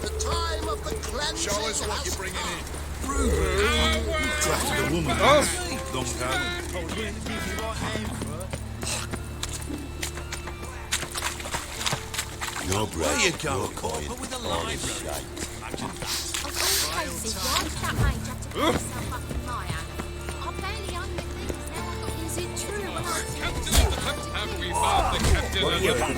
The time of the cleansing. Show us what you're bringing in. Drafted a woman. Long time. You're brave. Where you going, Coin? with a library. Of all cases, why did that mage have to put himself up in my alley? I barely own the things now. Is it true? Have we found the captain alone?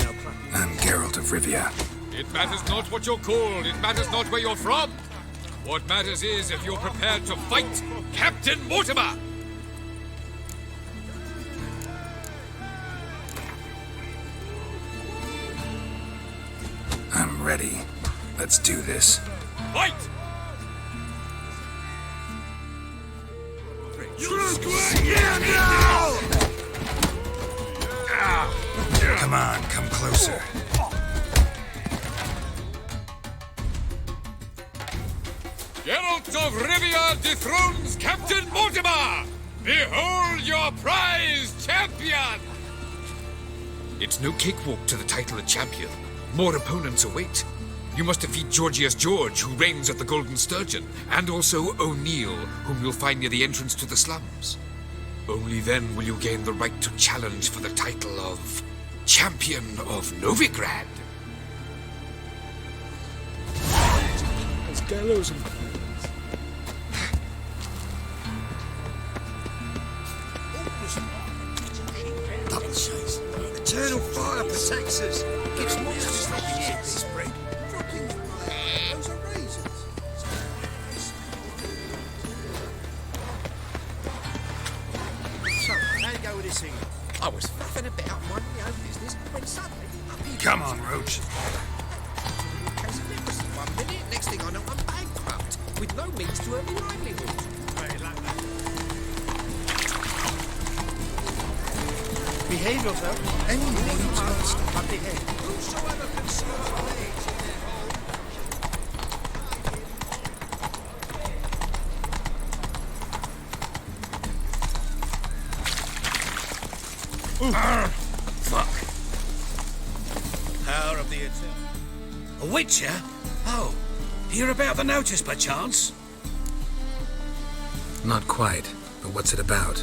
I'm Geralt of Rivia. It matters not what you're called. It matters not where you're from. What matters is if you're prepared to fight Captain Mortimer. I'm ready. Let's do this. Fight! Come on, come closer. Geralt of Rivia dethrones Captain Mortimer! Behold your prize champion! It's no cakewalk to the title of champion. More opponents await. You must defeat Georgius George, who reigns at the Golden Sturgeon, and also O'Neill, whom you'll find near the entrance to the slums. Only then will you gain the right to challenge for the title of Champion of Novigrad. There's gallows and Double chase. Eternal fire protects us. Gives monsters from the ear this break. Those are razors. so, how'd it go with this thing? I was faffing about minding my own business when suddenly up he Come on, Roach. case of leprosy 1 minute. Next thing I know, I'm bankrupt with no means to earn a livelihood. Behave yourself. Any needs must. Up the head. Whosoever can serve my age. Fuck. Power of the Eternal. A witcher? Oh, hear about the notice by chance? Not quite, but what's it about?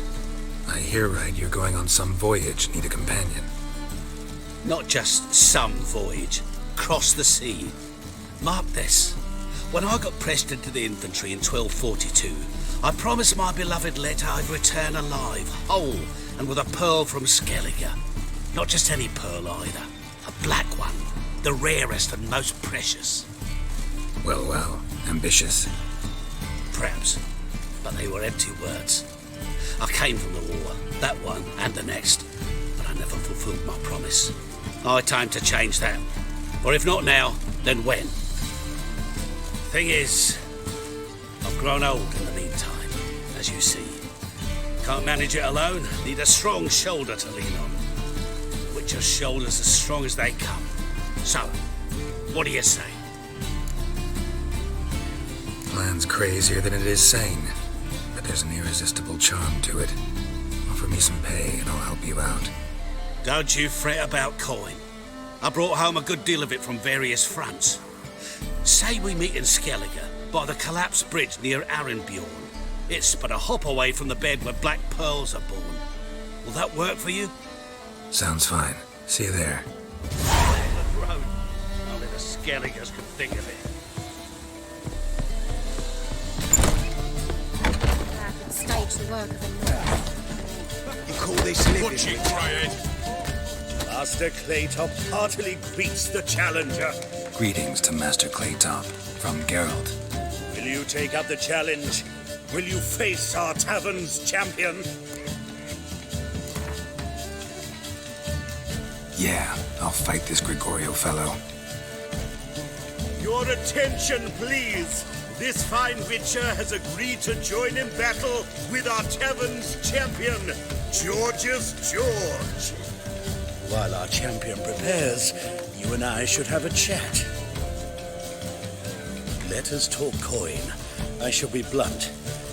I hear right you're going on some voyage, need a companion. Not just some voyage. Cross the sea. Mark this. When I got pressed into the infantry in 1242, I promised my beloved letter I'd return alive, whole, and with a pearl from Skellige. Not just any pearl either. A black one. The rarest and most precious. Well, ambitious. Perhaps. But they were empty words. I came from the war, that one and the next, but I never fulfilled my promise. High time to change that. Or if not now, then when? Thing is, I've grown old in the meantime, as you see. Can't manage it alone, need a strong shoulder to lean on. Witcher's shoulders as strong as they come. So, what do you say? Plan's crazier than it is sane, but there's an irresistible charm to it. Offer me some pay and I'll help you out. Don't you fret about coin. I brought home a good deal of it from various fronts. Say we meet in Skellige, by the collapsed bridge near Arenbjorn. It's but a hop away from the bed where black pearls are born. Will that work for you? Sounds fine. See you there. Road. Only the Skelligers could think of it. I can stage the work of a lord. You call this living? Watch it, Dryad. Master Claytop heartily greets the challenger. Greetings to Master Claytop from Geralt. Will you take up the challenge? Will you face our tavern's champion? Yeah, I'll fight this Gregorio fellow. Your attention, please. This fine witcher has agreed to join in battle with our tavern's champion, Georgius George. While our champion prepares, you and I should have a chat. Let us talk coin. I shall be blunt.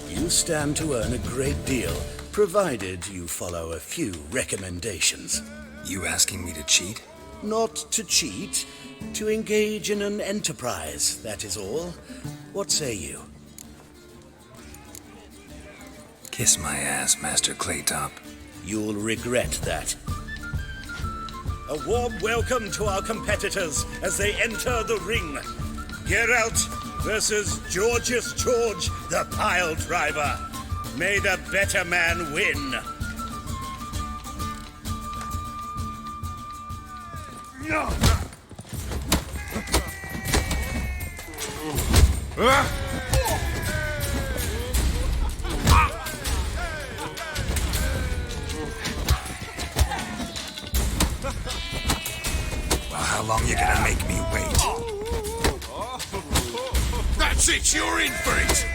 You stand to earn a great deal, provided you follow a few recommendations. You asking me to cheat? Not to cheat, to engage in an enterprise, that is all. What say you? Kiss my ass, Master Claytop. You'll regret that. A warm welcome to our competitors as they enter the ring. Geralt versus George, the pile driver. May the better man win. Well, how long you gonna make me wait? That's it, you're in for it!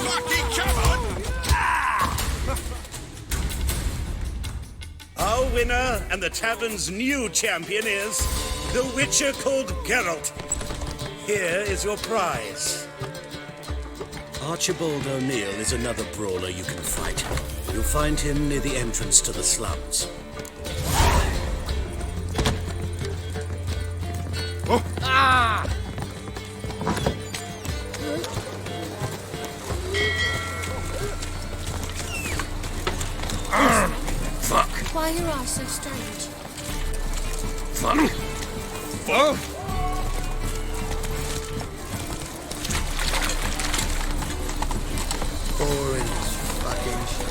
Lucky, come on! Our winner and the tavern's new champion is the Witcher called Geralt. Here is your prize. Archibald O'Neill is another brawler you can fight. You'll find him near the entrance to the slums. Fuck. Why are your eyes so strange? Fuck. Fuck! Boring as fucking shit.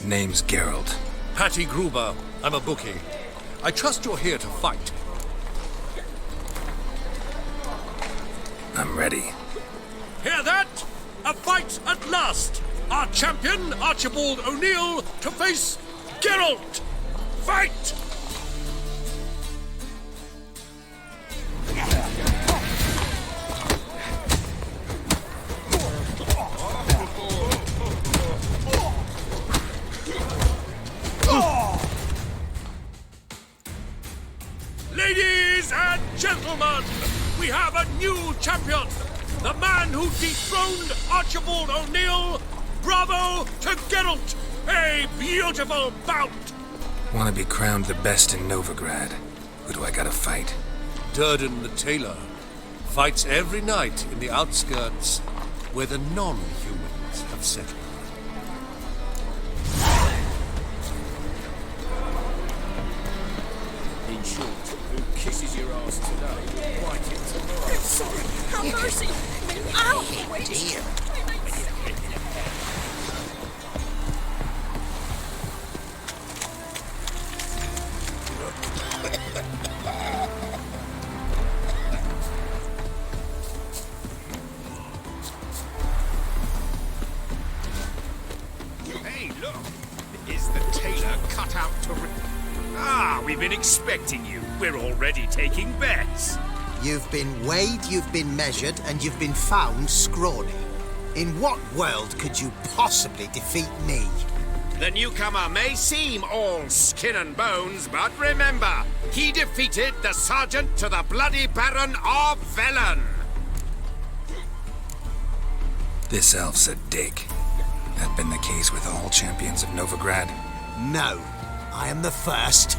Name's Geralt. Patty Gruber, I'm a bookie. I trust you're here to fight. I'm ready. Hear that? A fight at last! Our champion, Archibald O'Neill, to face Geralt! Fight! Ladies and gentlemen, we have a new champion! The man who dethroned Archibald O'Neill! Bravo to Geralt! A beautiful bout! Want to be crowned the best in Novigrad? Who do I gotta fight? Durden the tailor fights every night in the outskirts where the non-humans have settled. In short, who kisses your ass today, fight it tomorrow. Sorry, have mercy. Ow! Wait. Dear. Hey, look! Is the tailor cut out to Ah, we've been expecting you. We're already taking bets. You've been weighed, you've been measured, and you've been found scrawny. In what world could you possibly defeat me? The newcomer may seem all skin and bones, but remember, he defeated the sergeant to the bloody Baron of Velen. This elf's a dick. That been the case with all champions of Novigrad? No, I am the first.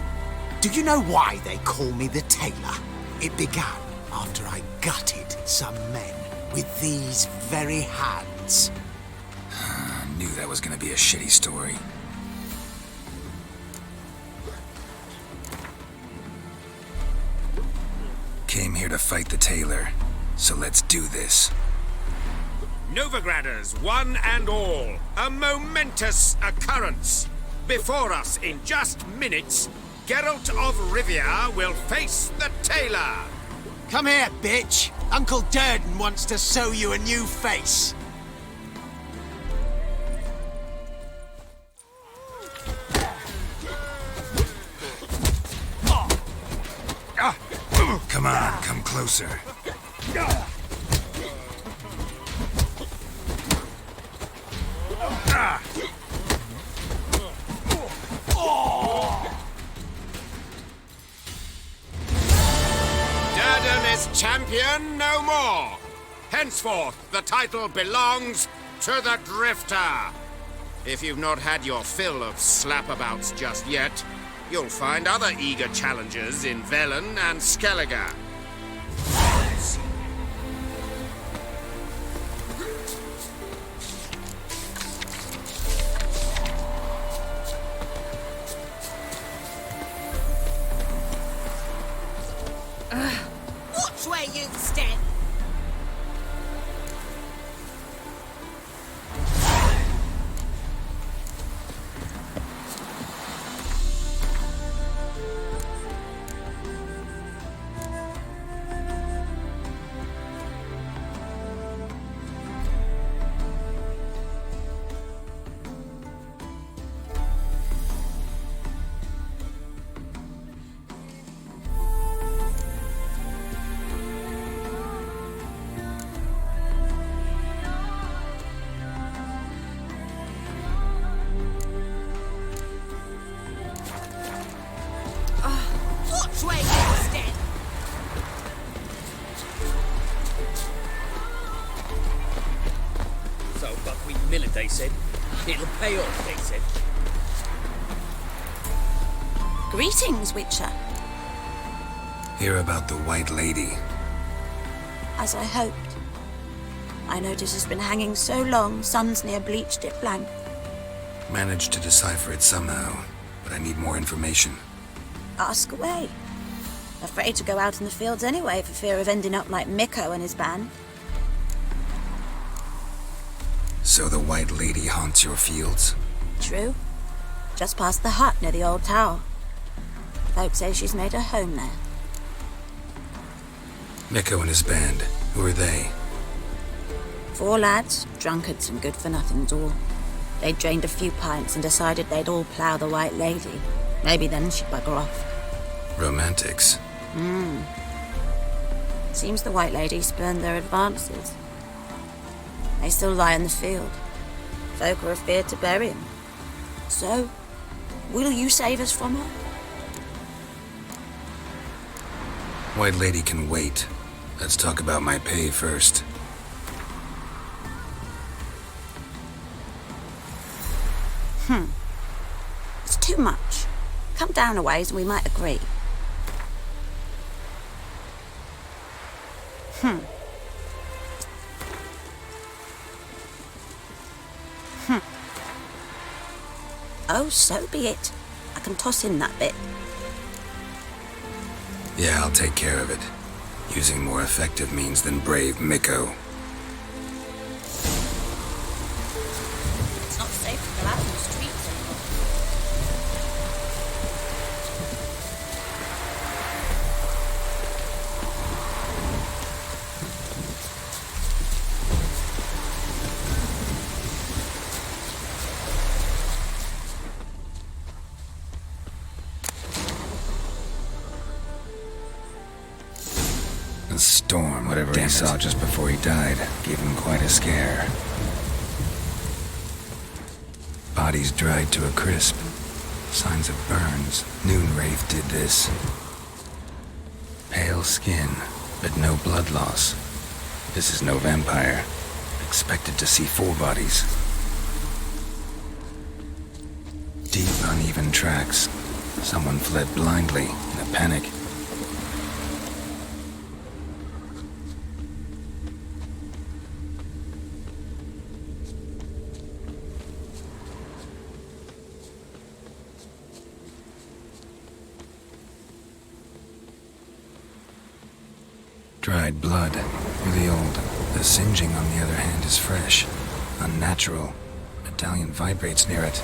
Do you know why they call me the tailor? It began after I gutted some men with these very hands. I knew that was gonna be a shitty story. Came here to fight the tailor, so let's do this. Novigraders, one and all, a momentous occurrence. Before us, in just minutes, Geralt of Rivia will face the tailor. Come here, bitch. Uncle Durden wants to sew you a new face. closer. Durden is champion no more. Henceforth, the title belongs to the Drifter. If you've not had your fill of slapabouts just yet, you'll find other eager challengers in Velen and Skellige. Watch where you step. Watch where you step. So buckwheat millet, they said. It'll pay off, they said. Greetings, Witcher. Hear about the White Lady. As I hoped. I notice it's been hanging so long, Sun's near bleached it blank. Managed to decipher it somehow, but I need more information. Ask away. Afraid to go out in the fields anyway for fear of ending up like Mikko and his band. So the White Lady haunts your fields? True. Just past the hut near the old tower. Folks say she's made her home there. Mikko and his band, who are they? 4 lads, drunkards and good-for-nothings all. They'd drained a few pints and decided they'd all plough the White Lady. Maybe then she'd bugger off. Romantics. Seems the White Lady spurned their advances. They still lie in the field. Folk are afeard to bury him. So, will you save us from her? White Lady can wait. Let's talk about my pay first. It's too much. Come down a ways and we might agree. Oh, so be it. I can toss in that bit. Yeah, I'll take care of it. Using more effective means than brave Mikko. It's not safe to go out in the streets anymore. The storm, whatever he saw just before he died, gave him quite a scare. Bodies dried to a crisp. Signs of burns. Noonwraith did this. Pale skin, but no blood loss. This is no vampire. Expected to see 4 bodies. Deep, uneven tracks. Someone fled blindly in a panic. Dried blood, really old. The singeing, on the other hand, is fresh, unnatural. Medallion vibrates near it.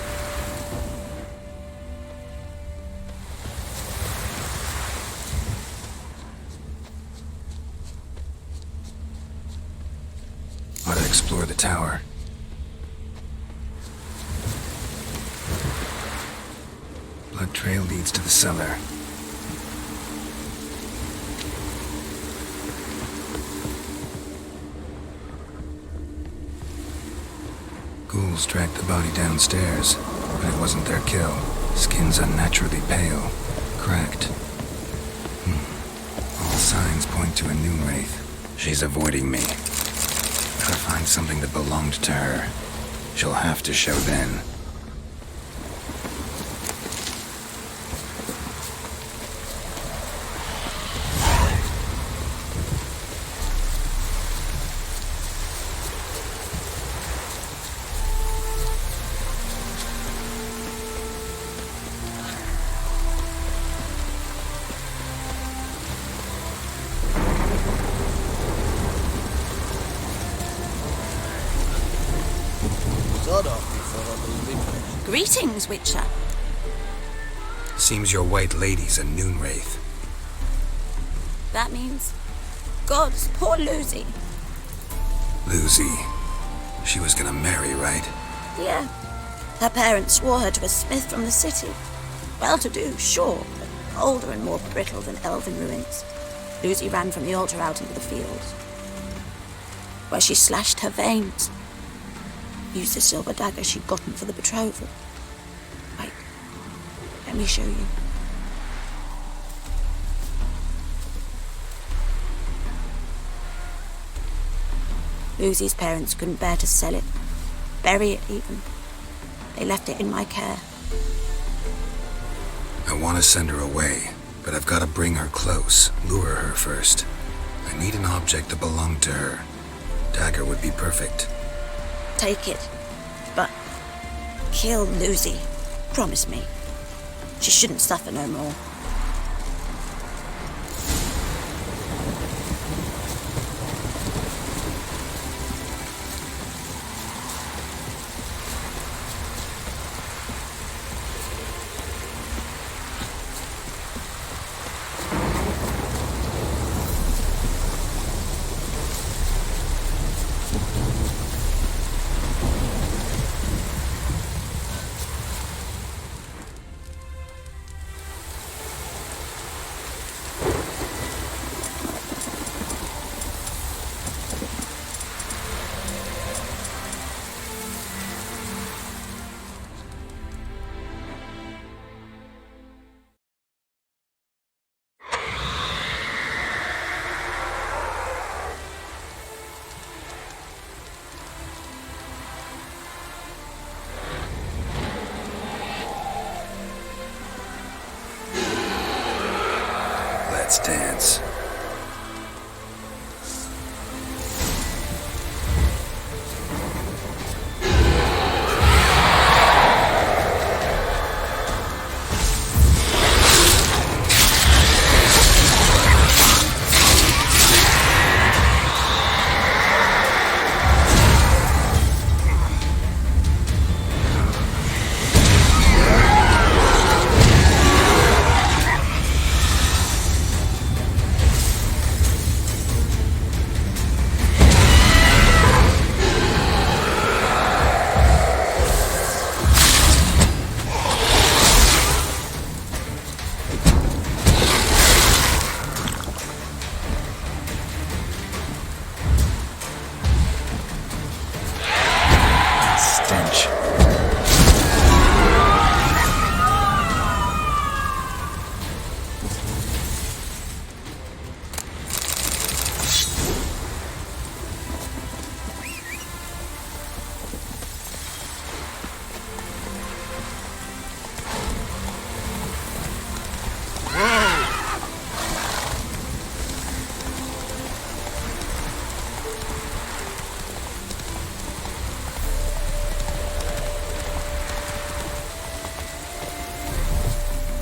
Ought to explore the tower. Blood trail leads to the cellar. ghouls dragged the body downstairs, but it wasn't their kill. Skin's unnaturally pale, cracked. All signs point to a new wraith. She's avoiding me. Gotta find something that belonged to her. She'll have to show then. Greetings, Witcher. Seems your white lady's a noon wraith. That means... Gods, poor Lucy. Lucy. She was gonna marry, right? Yeah. Her parents swore her to a smith from the city. Well-to-do, sure, but older and more brittle than elven ruins. Lucy ran from the altar out into the fields, where she slashed her veins. Used the silver dagger she'd gotten for the betrothal. Wait, let me show you. Lucy's parents couldn't bear to sell it, bury it even. They left it in my care. I want to send her away, but I've got to bring her close, lure her first. I need an object that belonged to her. Dagger would be perfect. Take it, but kill Lucy. Promise me. She shouldn't suffer no more. Let's dance. Stench.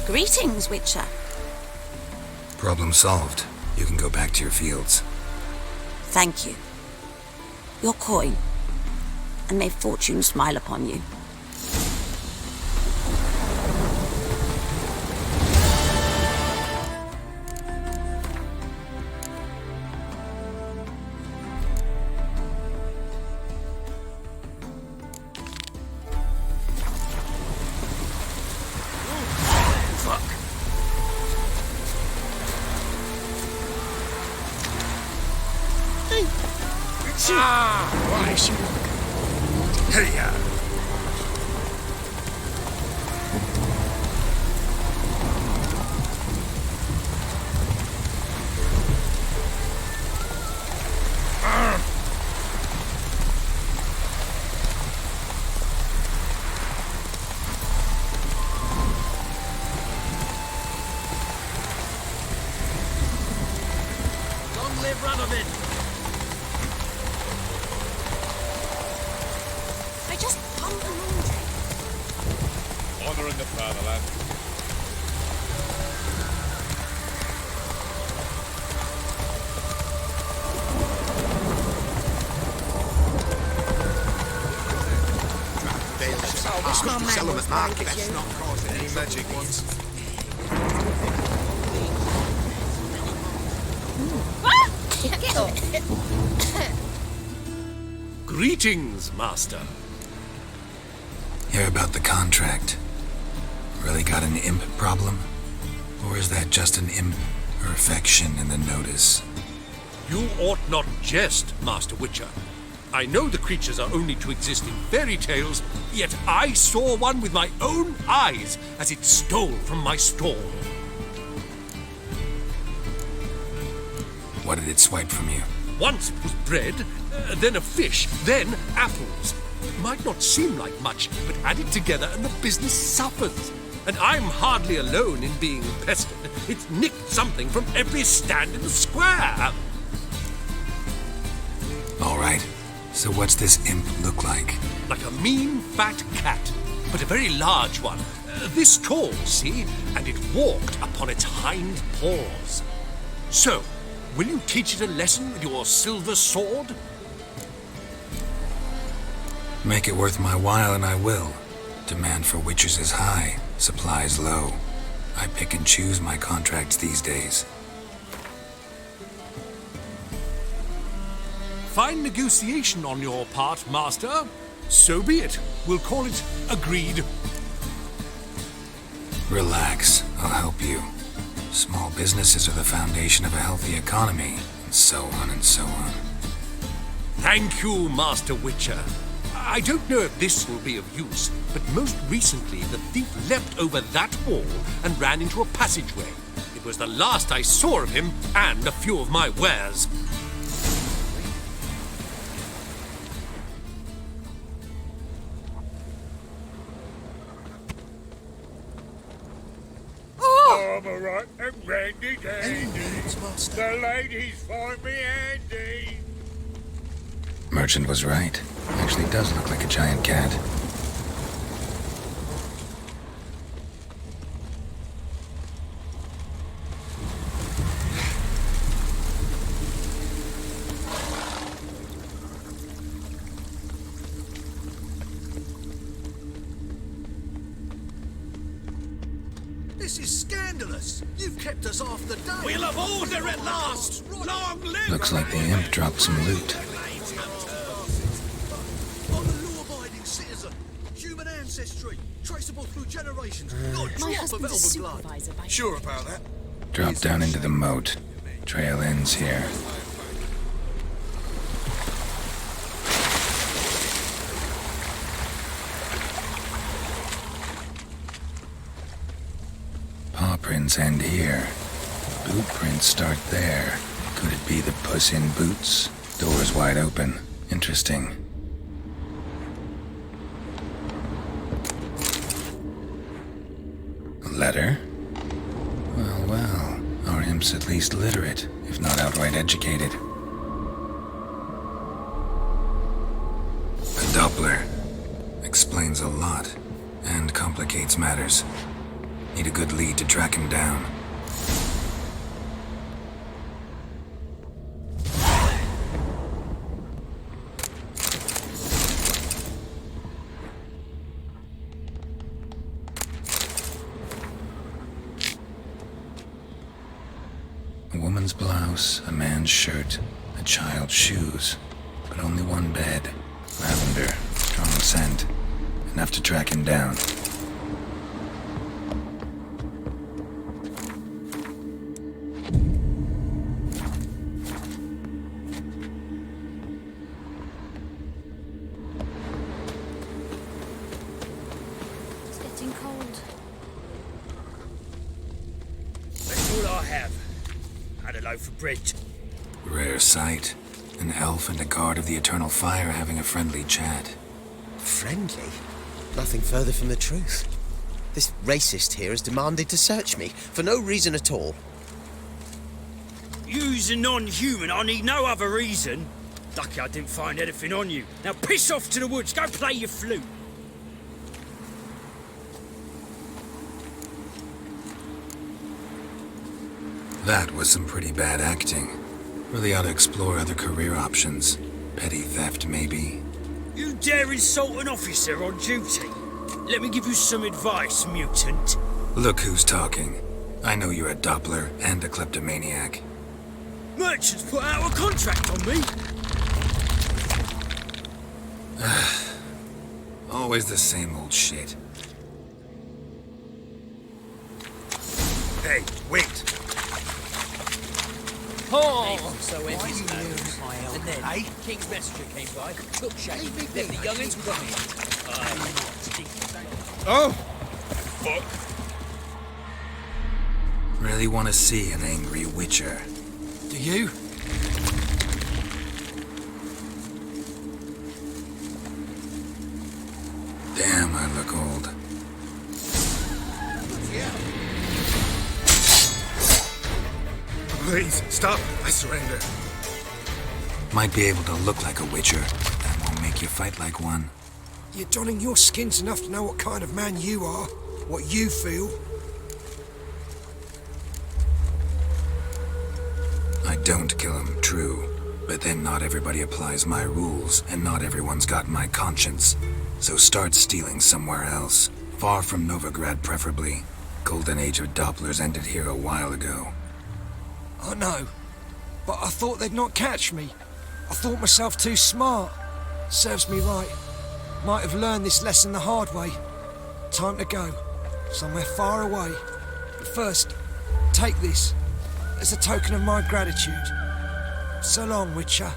Greetings, Witcher. Problem solved. You can go back to your fields. Thank you. Your coin, and may fortune smile upon you. Why should Hey-ya! Long live Ranovin! I just pumped the laundry. Honouring the fatherland. Sell them at market. not cause any magic ones. Get off. Greetings, Master. Hear about the contract. Really got an imp problem? Or is that just an imp or affection in the notice? You ought not jest, Master Witcher. I know the creatures are only to exist in fairy tales, yet I saw one with my own eyes as it stole from my stall. What did it swipe from you? Once it was bread, then a fish, then apples. Might not seem like much, but add it together and the business suffers. And I'm hardly alone in being pestered. It's nicked something from every stand in the square. All right. So what's this imp look like? Like a mean, fat cat, but a very large one. This tall, see? And it walked upon its hind paws. So, will you teach it a lesson with your silver sword? Make it worth my while and I will. Demand for witchers is high, supplies low. I pick and choose my contracts these days. Fine negotiation on your part, Master. So be it. We'll call it agreed. Relax, I'll help you. Small businesses are the foundation of a healthy economy, and so on and so on. Thank you, Master Witcher. I don't know if this will be of use, but most recently the thief leapt over that wall and ran into a passageway. It was the last I saw of him and a few of my wares. I'm alright and randy dandy. The ladies find me handy. Merchant was right. Actually does look like a giant cat. This is scandalous! You've kept us half the day! We'll have order at last! Long live! Looks like the imp dropped some loot. I'm a law-abiding citizen. Human ancestry, traceable through generations. Not a My drop of husband's a elven blood. supervisor by Sure about that? Drop down into the moat. Trail ends here. Paw prints end here. Boot prints start there. Could it be the Puss in Boots? Doors wide open. Interesting. A letter? Well, well. Our imp's at least literate, if not outright educated. A Doppler. Explains a lot. And complicates matters. Need a good lead to track him down. A woman's blouse, a man's shirt, a child's shoes, but only one bed. Lavender, strong scent. Enough to track him down. loaf of bread. Rare sight. An elf and a guard of the Eternal Fire having a friendly chat. Friendly? Nothing further from the truth. This racist here has demanded to search me, for no reason at all. You's a non-human, I need no other reason. Lucky I didn't find anything on you. Now piss off to the woods, go play your flute. That was some pretty bad acting. Really ought to explore other career options. Petty theft, maybe. You dare insult an officer on duty? Let me give you some advice, mutant. Look who's talking. I know you're a Doppler and a kleptomaniac. Merchants put out a contract on me. Always the same old shit. Hey, wait. Oh, so went his nose. And then King's messenger came by, took shape, left the young'uns with a Oh! Really want to see an angry witcher. Do you? Damn, I look old. Please, stop. I surrender. Might be able to look like a witcher. That won't make you fight like one. You're donning your skins enough to know what kind of man you are, what you feel. I don't kill him, true. But then not everybody applies my rules, and not everyone's got my conscience. So start stealing somewhere else. Far from Novigrad, preferably. Golden age of Dopplers ended here a while ago. I know, but I thought they'd not catch me. I thought myself too smart. Serves me right. Might have learned this lesson the hard way. Time to go. Somewhere far away. But first, take this as a token of my gratitude. So long, Witcher.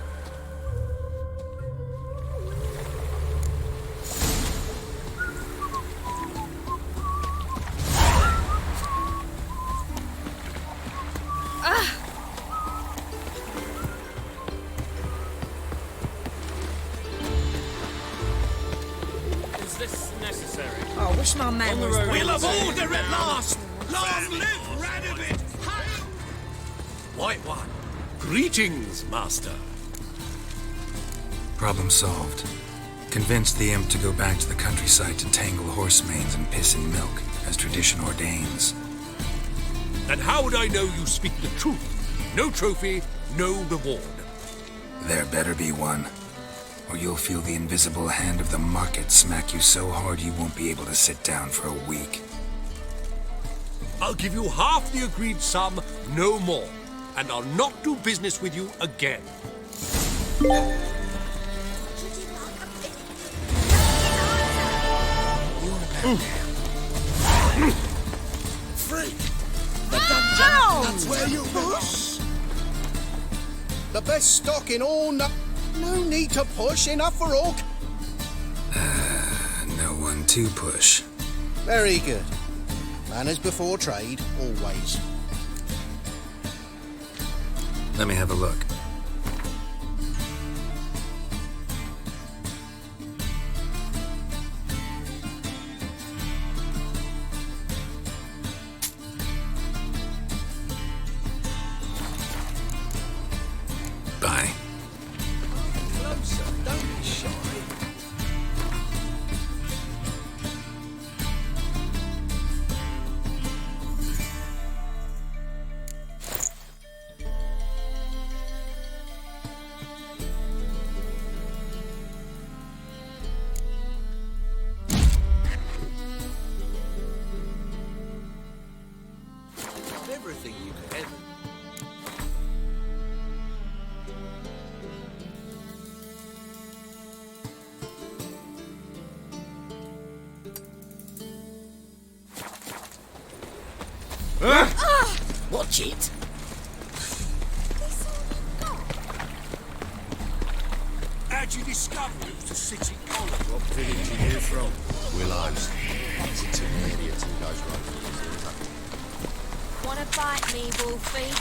I wish my man was... We'll have order at last! Long live Radovid! White one. Greetings, master. Problem solved. Convinced the imp to go back to the countryside to tangle horse manes and piss in milk, as tradition ordains. And how would I know you speak the truth? No trophy, no reward. There better be one. Or you'll feel the invisible hand of the market smack you so hard you won't be able to sit down for a week. I'll give you half the agreed sum, no more. And I'll not do business with you again. Freak! The dungeon! That's where you push! The best stock in all no need to push, enough for all. No one to push. Very good. Manners before trade, always. Let me have a look. Bye. Closer, don't be shy. Everything you can. Watch it. How'd you discover it was a city collar? What village are you from? Willows. Idiots who goes right. Wanna bite me, Wolfie?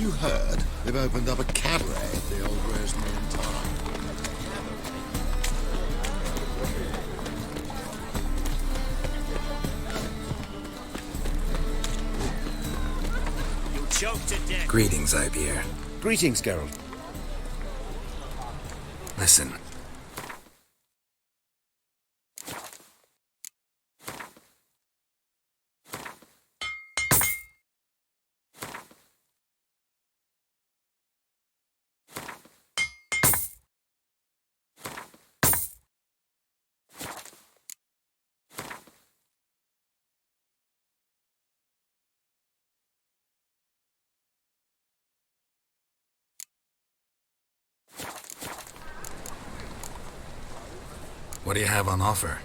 You heard? They've opened up a cabaret at the old Rosemary and Thyme. You'll choke to death. Greetings, Ipier. Greetings, Geralt. Listen. What do you have on offer?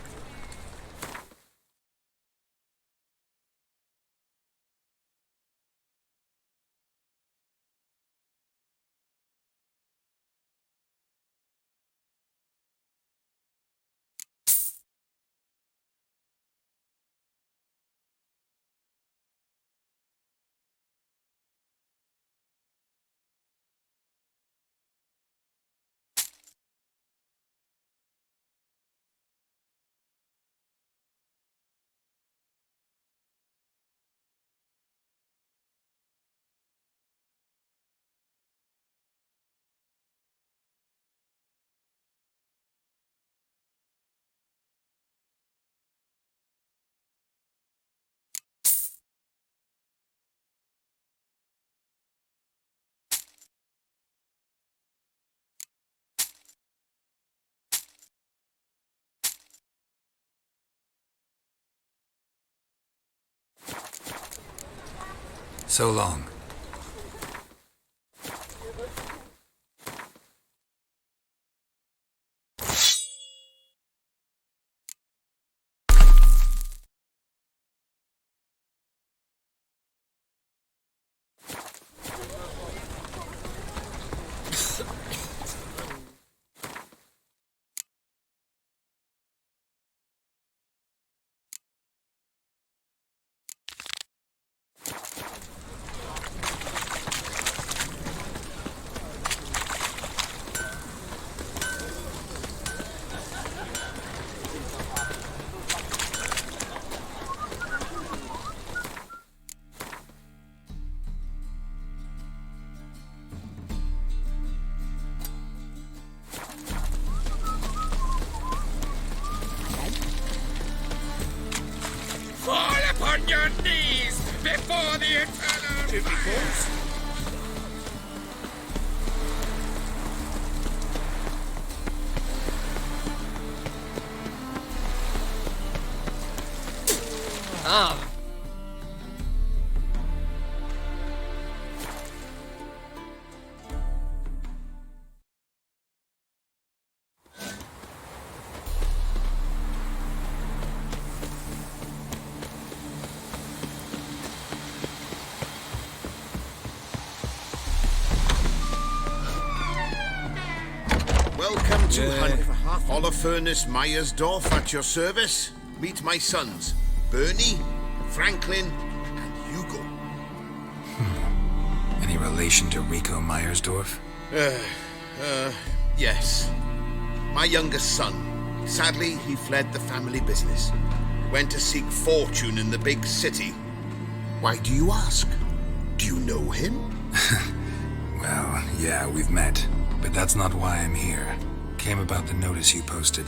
So long. Fall upon your knees before the eternal fire! Ah. Welcome to Holofernes Meyersdorf at your service. Meet my sons, Bernie, Franklin, and Hugo. Any relation to Rico Meyersdorf? Yes. My youngest son. Sadly, he fled the family business. Went to seek fortune in the big city. Why do you ask? Do you know him? Well, yeah, we've met. But that's not why I'm here. Came about the notice you posted.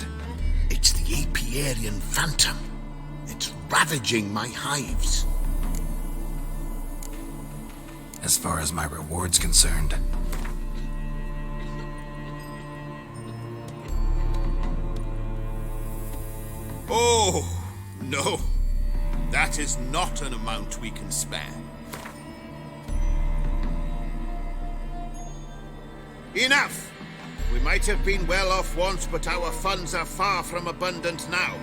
It's the Apiarian Phantom. It's ravaging my hives. As far as my reward's concerned. Oh, no. That is not an amount we can spare. Enough! We might have been well off once, but our funds are far from abundant now.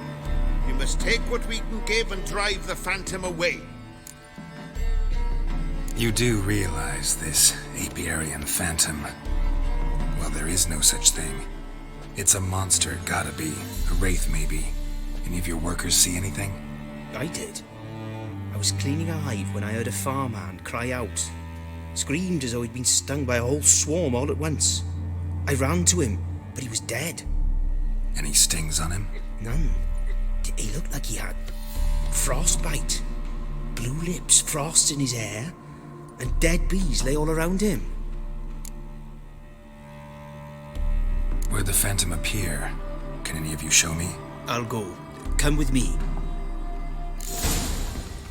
We must take what we can give and drive the Phantom away. You do realize this Apiarian Phantom? Well, there is no such thing. It's a monster, gotta be. A wraith, maybe. Any of your workers see anything? I did. I was cleaning a hive when I heard a farmhand cry out. Screamed as though he'd been stung by a whole swarm all at once. I ran to him, but he was dead. Any stings on him? None. He looked like he had frostbite. Blue lips, frost in his hair, and dead bees lay all around him. Where'd the phantom appear? Can any of you show me? I'll go. Come with me.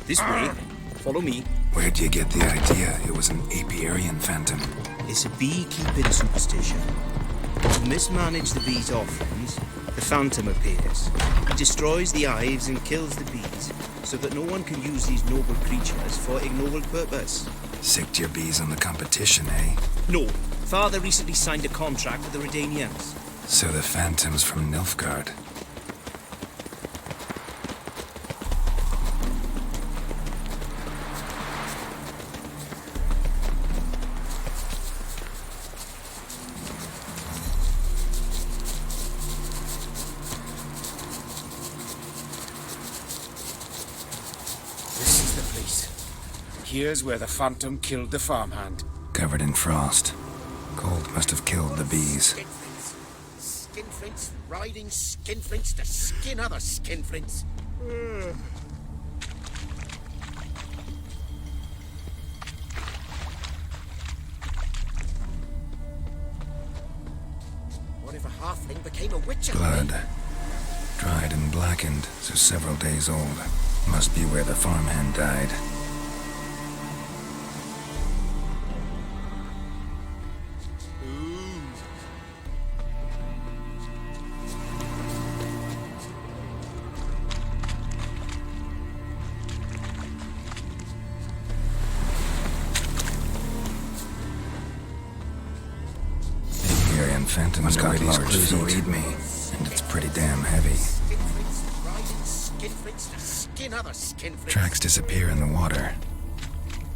This way. Follow me. Where'd you get the idea it was an apiarian phantom? It's a beekeeping superstition. To mismanage the bees' offerings, the phantom appears. He destroys the hives and kills the bees, so that no one can use these noble creatures for ignoble purpose. Sicked your bees on the competition, eh? No. Father recently signed a contract with the Redanians. So the phantom's from Nilfgaard. This is the place. Here's where the phantom killed the farmhand. Covered in frost. Cold must have killed the bees. Skinflints riding skinflints to skin other skinflints. What if a halfling became a witcher? Blood. Dried and blackened, so several days old. Must be where the farmhand died. Phantom's got large feet, me, and it's pretty damn heavy. Tracks disappear in the water.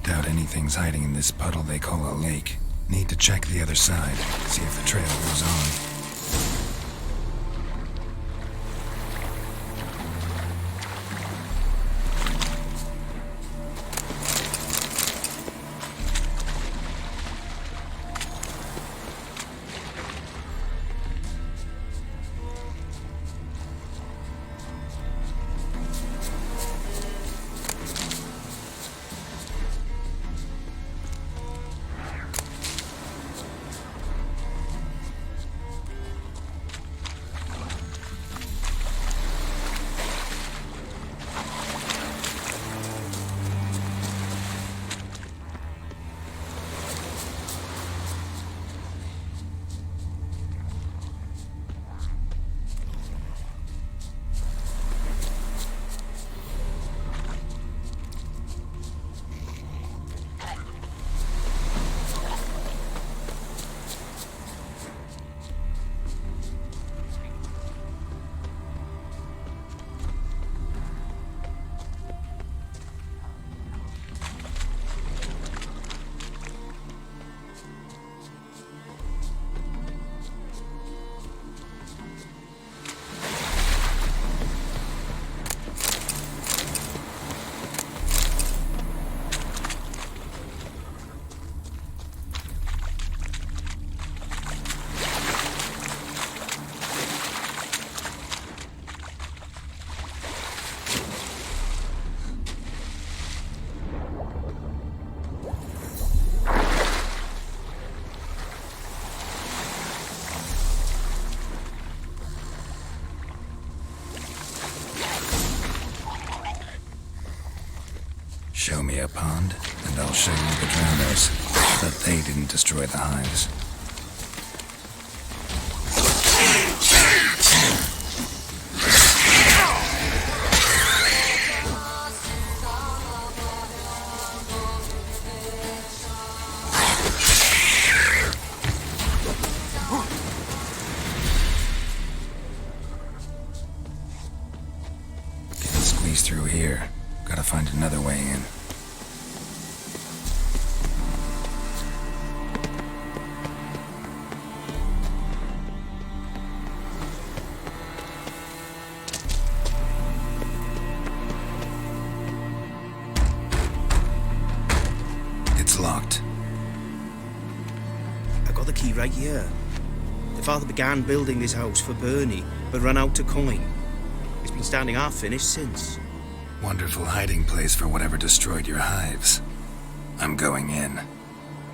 Doubt anything's hiding in this puddle they call a lake. Need to check the other side, see if the trail goes on. Show me a pond, and I'll show you the drowners. But they didn't destroy the hives. Can't squeeze through here. Gotta find another way in. It's locked. year. The father began building this house for Bernie, but ran out of coin. It's been standing half finished since. Wonderful hiding place for whatever destroyed your hives. I'm going in.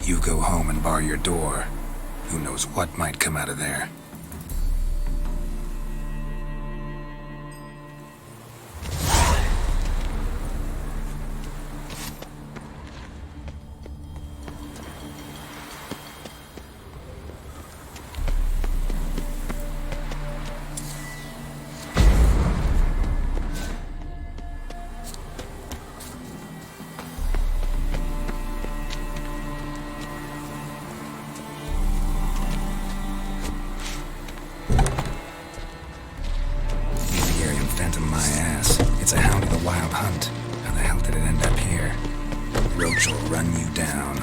You go home and bar your door. Who knows what might come out of there. It's a hound of the wild hunt. How the hell did it end up here? Roach will run you down.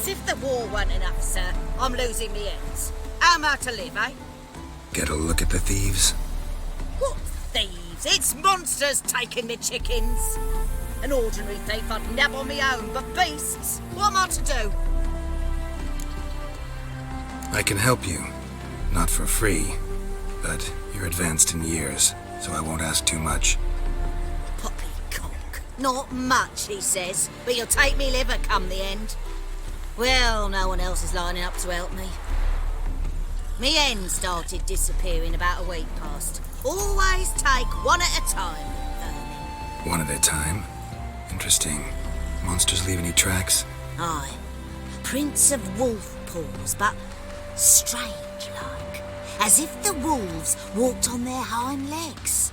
As if the war weren't enough, sir. I'm losing me ends. How am I to live, eh? Get a look at the thieves? What thieves? It's monsters taking me chickens. An ordinary thief I'd nab on my own, but beasts? What am I to do? I can help you. Not for free, but you're advanced in years, so I won't ask too much. Poppycock. Not much, he says, but you'll take me liver come the end. Well, no one else is lining up to help me. Me hen started disappearing about a week past. Always take one at a time, vermin. One at a time? Interesting. Monsters leave any tracks? Aye. Prints of wolf paws, but strange-like. As if the wolves walked on their hind legs.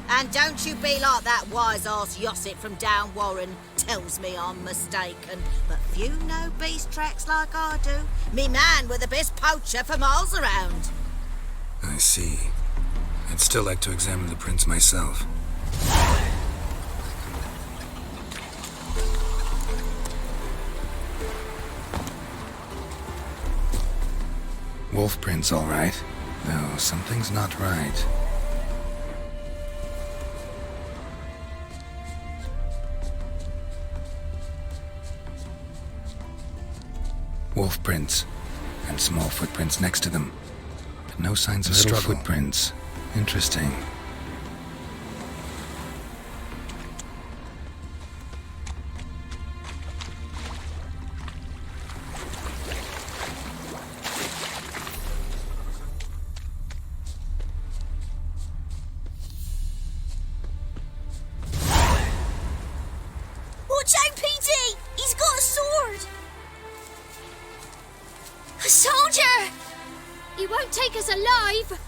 And don't you be like that wise-ass Yossit from down Warren. Tells me I'm mistaken. But few know beast tracks like I do. Me man were the best poacher for miles around. I see. I'd still like to examine the prints myself. Wolf prints, all right. Though something's not right. Wolf prints, and small footprints next to them. But no signs of struggle. Footprints. Interesting. Watch out, Petey! He's got a sword! A soldier! He won't take us alive!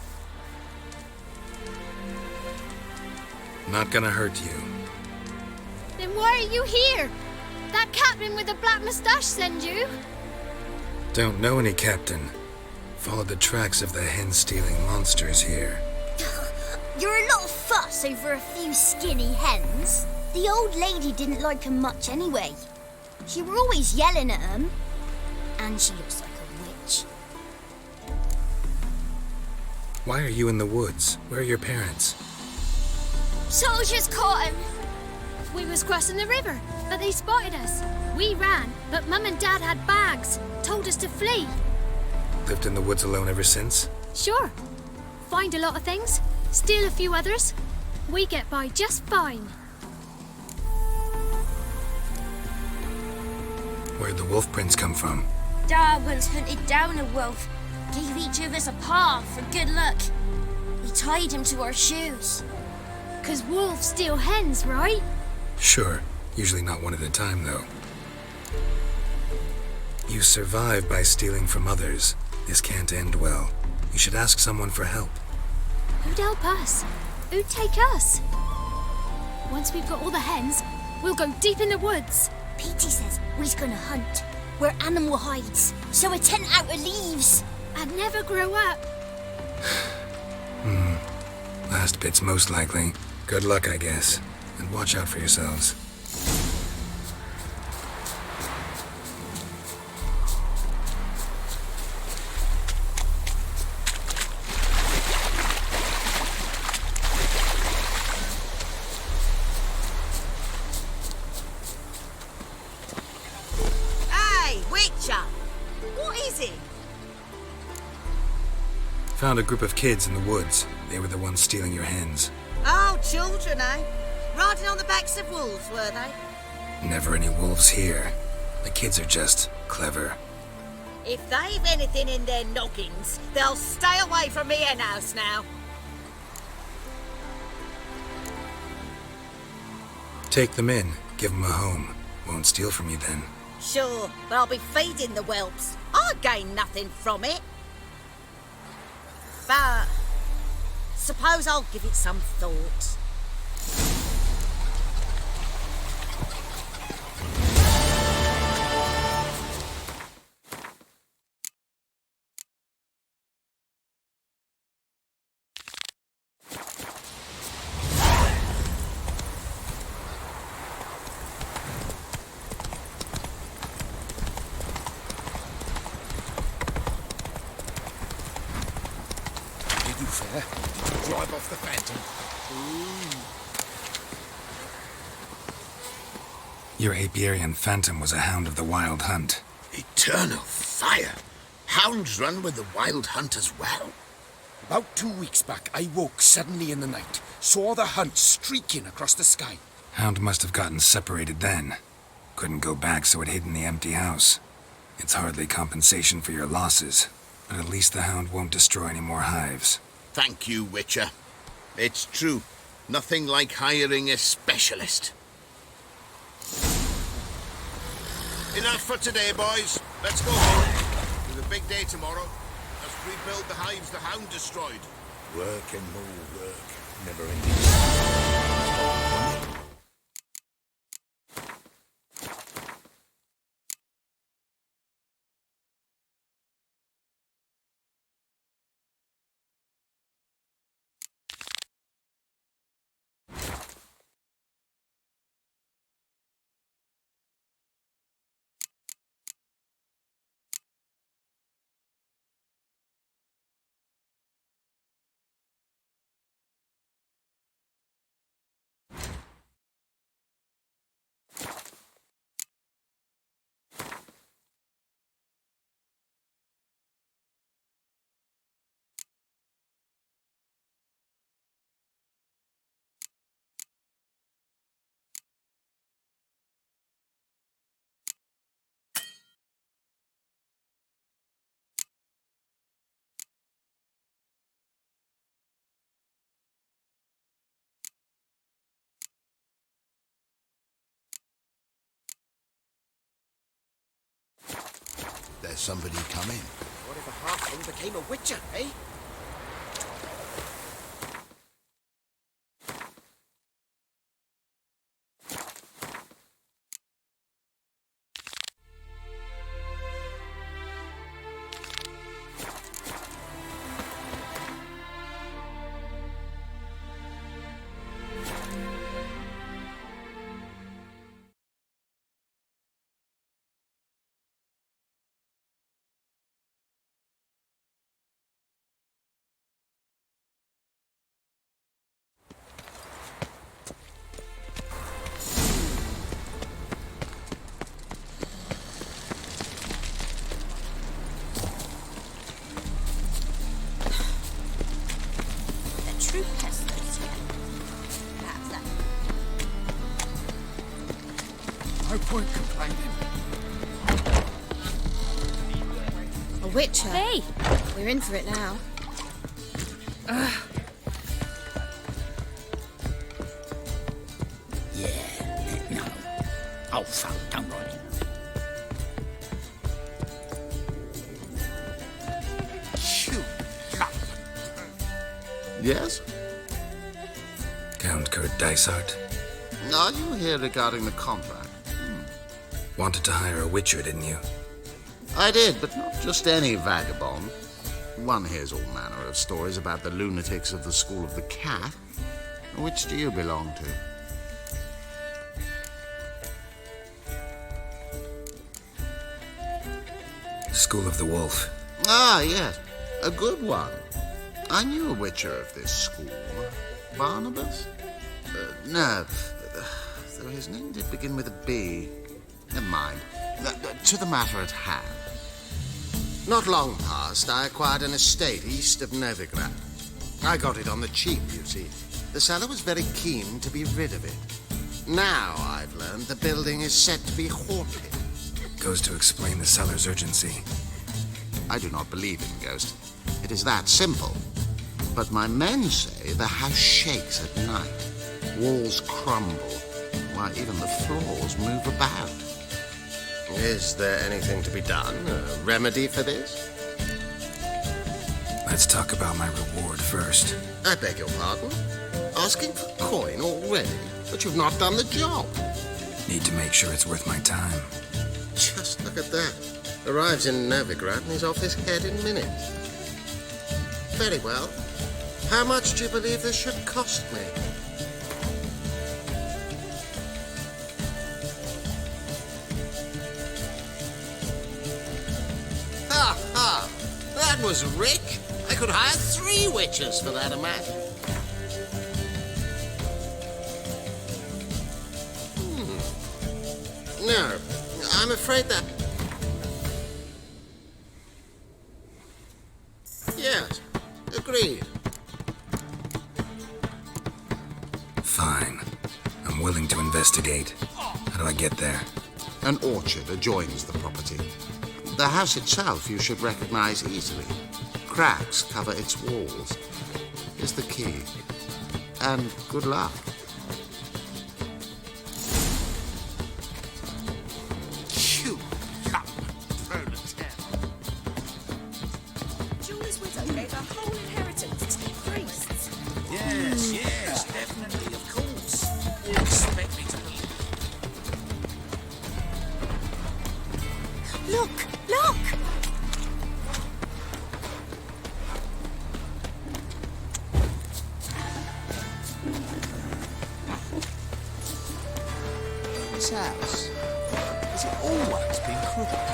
Not gonna hurt you. Then why are you here? That captain with the black moustache send you? Don't know any captain. Followed the tracks of the hen-stealing monsters here. You're a lot of fuss over a few skinny hens. The old lady didn't like 'em much anyway. She were always yelling at 'em. And she looks like a witch. Why are you in the woods? Where are your parents? Soldiers caught him. We was crossing the river, but they spotted us. We ran, but Mum and Dad had bags. Told us to flee. Lived in the woods alone ever since? Sure. Find a lot of things. Steal a few others. We get by just fine. Where'd the wolf prints come from? Dad once hunted down a wolf. Gave each of us a paw for good luck. He tied him to our shoes. 'Cause wolves steal hens, right? Sure. Usually not one at a time, though. You survive by stealing from others. This can't end well. You should ask someone for help. Who'd help us? Who'd take us? Once we've got all the hens, we'll go deep in the woods. Petey says we's gonna hunt. We're animal hides, so a tent out of leaves. And never grow up. Last bit's most likely. Good luck, I guess. And watch out for yourselves. Hey, Witcher! What is it? Found a group of kids in the woods. They were the ones stealing your hens. Oh, children, eh? Riding on the backs of wolves, were they? Never any wolves here. The kids are just clever. If they've anything in their noggins, they'll stay away from me hen house now. Take them in. Give them a home. Won't steal from you then. Sure, but I'll be feeding the whelps. I'll gain nothing from it. But suppose I'll give it some thought. the Phantom. Your Apiarian Phantom was a hound of the Wild Hunt. Eternal fire! Hounds run with the Wild Hunt as well. About 2 weeks back, I woke suddenly in the night, saw the hunt streaking across the sky. Hound must have gotten separated then. Couldn't go back, so it hid in the empty house. It's hardly compensation for your losses, but at least the hound won't destroy any more hives. Thank you, Witcher. It's true. Nothing like hiring a specialist. Enough for today, boys. Let's go home. With a big day tomorrow. Let's rebuild the hives the hound destroyed. Work and more work. Never ending. There's somebody coming. What if a halfling became a witcher, eh? True pestilence here. Perhaps that. No point complaining. A witcher. Hey! We're in for it now. No. Oh, fuck, don't worry. Yes? Count Kurt Dysart. Are you here regarding the contract? Wanted to hire a witcher, didn't you? I did, but not just any vagabond. One hears all manner of stories about the lunatics of the School of the Cat. Which do you belong to? School of the Wolf. Ah, yes. A good one. I knew a witcher of this school. Barnabas? No. Though his name did begin with a B. Never mind. To the matter at hand. Not long past, I acquired an estate east of Novigrad. I got it on the cheap, you see. The seller was very keen to be rid of it. Now I've learned the building is said to be haunted. Goes to explain the seller's urgency. I do not believe in ghosts. It is that simple. But my men say the house shakes at night. Walls crumble. Why, even the floors move about. Is there anything to be done? A remedy for this? Let's talk about my reward first. I beg your pardon? Asking for coin already? But you've not done the job. Need to make sure it's worth my time. Just look at that. Arrives in Novigrad and he's off his head in minutes. Very well. How much do you believe this should cost me? Ha ha! That was rich. I could hire 3 witches for that amount. No, I'm afraid that... Yes, agreed. Fine. I'm willing to investigate. How do I get there? An orchard adjoins the property. The house itself you should recognize easily. Cracks cover its walls. Here's the key. And good luck. You young proletariat. Julie's widow gave her whole inheritance to the priests. Yes, definitely, of course. You expect me to believe. Look! Look! This house, has it always been crooked?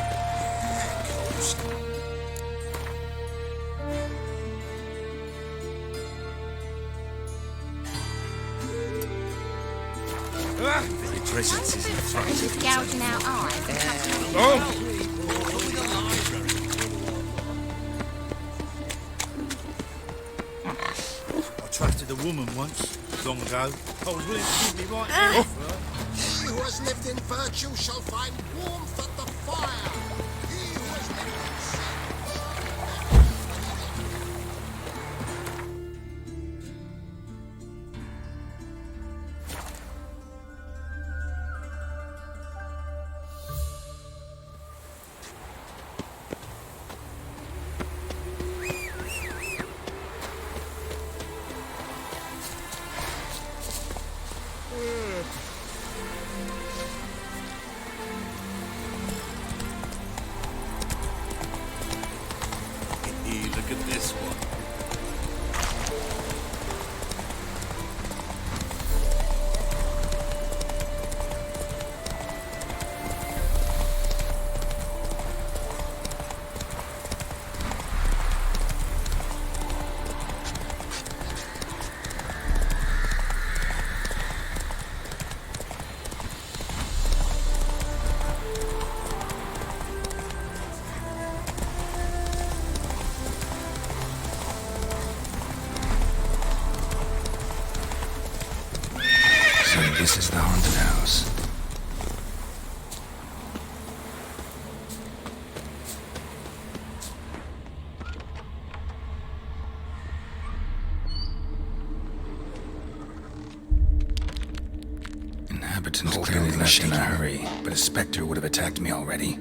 The presence is in front of you. Gouging out eyes and cutting I trusted a woman once, long ago. I was willing to give me right hand for her. He who has lived in virtue shall find warmth at the fire. He who has lived in sin. Look at this one. So this is the haunted house. Inhabitants clearly left in a hurry, but a specter would have attacked me already.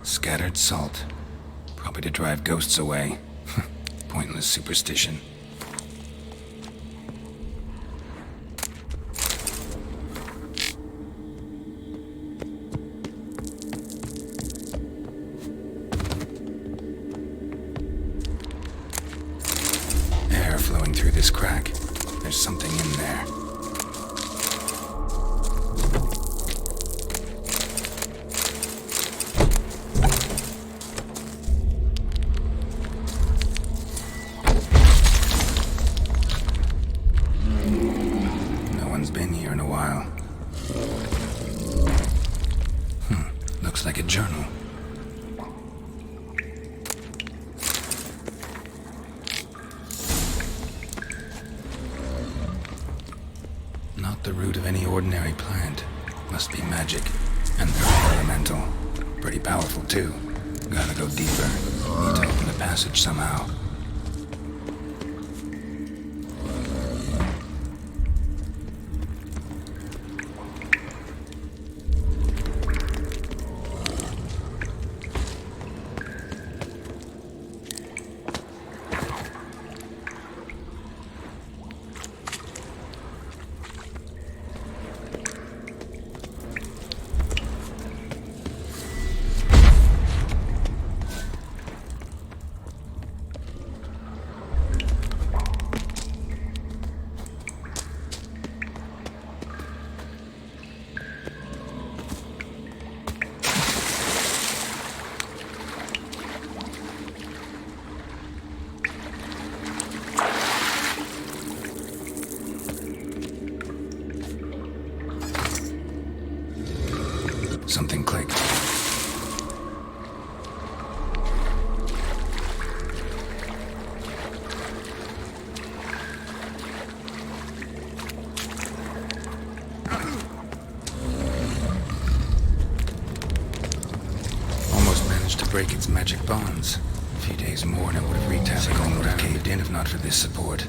Scattered salt. Probably to drive ghosts away. Pointless superstition. Air flowing through this crack. There's something in there. Been here in a while. Looks like a journal. Not the root of any ordinary plant. Must be magic. And they're elemental. Pretty powerful too. Gotta go deeper. Need to open the passage somehow. Something clicked. Almost managed to break its magic bonds. A few days more and it would have wreaked havoc and would have caved in if not for this support.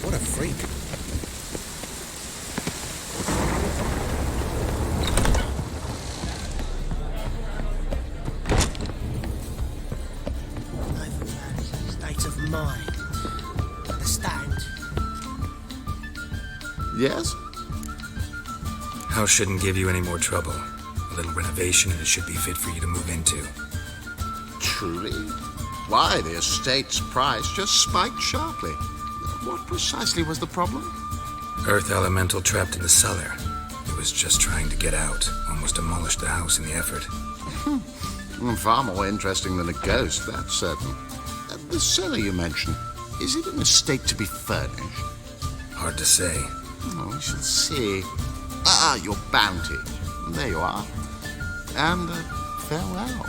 What a freak. State of mind. Understand? Yes? House shouldn't give you any more trouble. A little renovation and it should be fit for you to move into. Truly? Why, the estate's price just spiked sharply. What precisely was the problem? Earth elemental trapped in the cellar. It was just trying to get out. Almost demolished the house in the effort. Far more interesting than a ghost, that's certain. The cellar you mentioned, is it in a state to be furnished? Hard to say. Oh, we shall see. Ah, your bounty. There you are. And farewell.